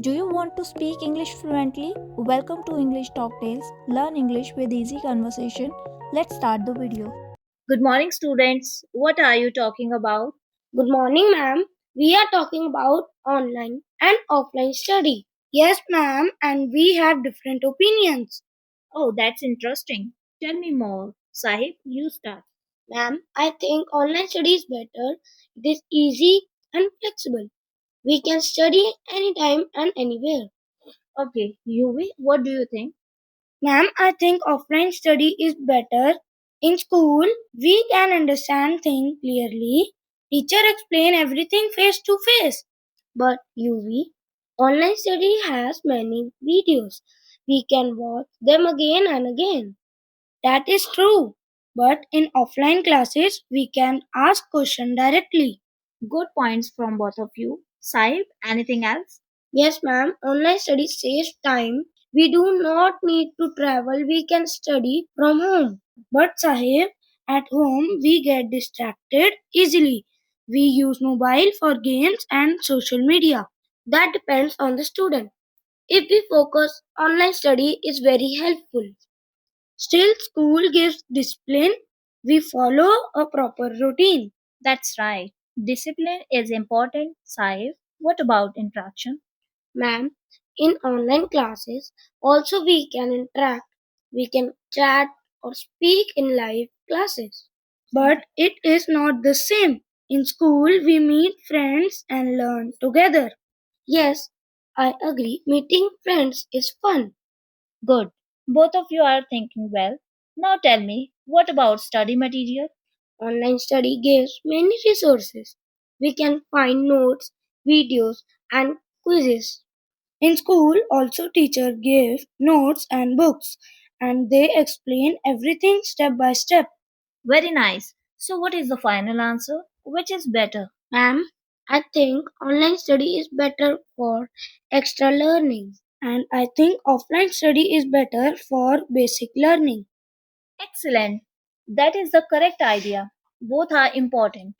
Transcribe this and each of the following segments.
Do you want to speak English fluently? Welcome to English Talk Tales. Learn English with easy conversation. Let's start the video. Good morning, students. What are you talking about? Good morning, ma'am. We are talking about online and offline study. Yes, ma'am, and we have different opinions. Oh, that's interesting. Tell me more. Sahib, you start. Ma'am, I think online study is better. It is easy and flexible. We can study anytime and anywhere. Okay, Yuvi, what do you think? Ma'am, I think offline study is better. In school, we can understand things clearly. Teacher explain everything face to face. But UV, online study has many videos. We can watch them again and again. That is true. But in offline classes, we can ask questions directly. Good points from both of you. Sahib, anything else? Yes, ma'am. Online study saves time. We do not need to travel. We can study from home. But Sahib, at home we get distracted easily. We use mobile for games and social media. That depends on the student. If we focus, online study is very helpful. Still, school gives discipline. We follow a proper routine. That's right. Discipline is important, Sahib. What about interaction? Ma'am, in online classes, also we can interact, we can chat or speak in live classes. But it is not the same. In school, we meet friends and learn together. Yes, I agree. Meeting friends is fun. Good. Both of you are thinking well. Now tell me, what about study material? Online study gives many resources. We can find notes, videos, and quizzes. In school, also teacher give notes and books, and they explain everything step by step. Very nice. So, what is the final answer? Which is better? Ma'am, I think online study is better for extra learning, and I think offline study is better for basic learning. Excellent. That is the correct idea. Both are important.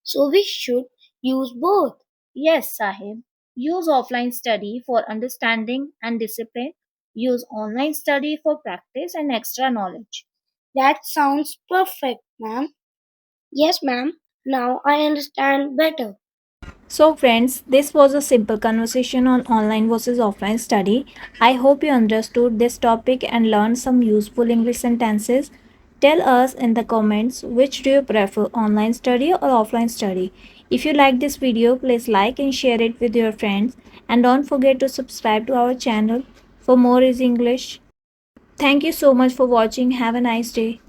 So we should use both. Yes, Sahib. Use offline study for understanding and discipline. Use online study for practice and extra knowledge. That sounds perfect, ma'am. Yes, ma'am. Now I understand better. So, friends, this was a simple conversation on online versus offline study. I hope you understood this topic and learned some useful English sentences. Tell us in the comments which do you prefer, online study or offline study. If you like this video, please like and share it with your friends. And don't forget to subscribe to our channel for more Easy English. Thank you so much for watching. Have a nice day.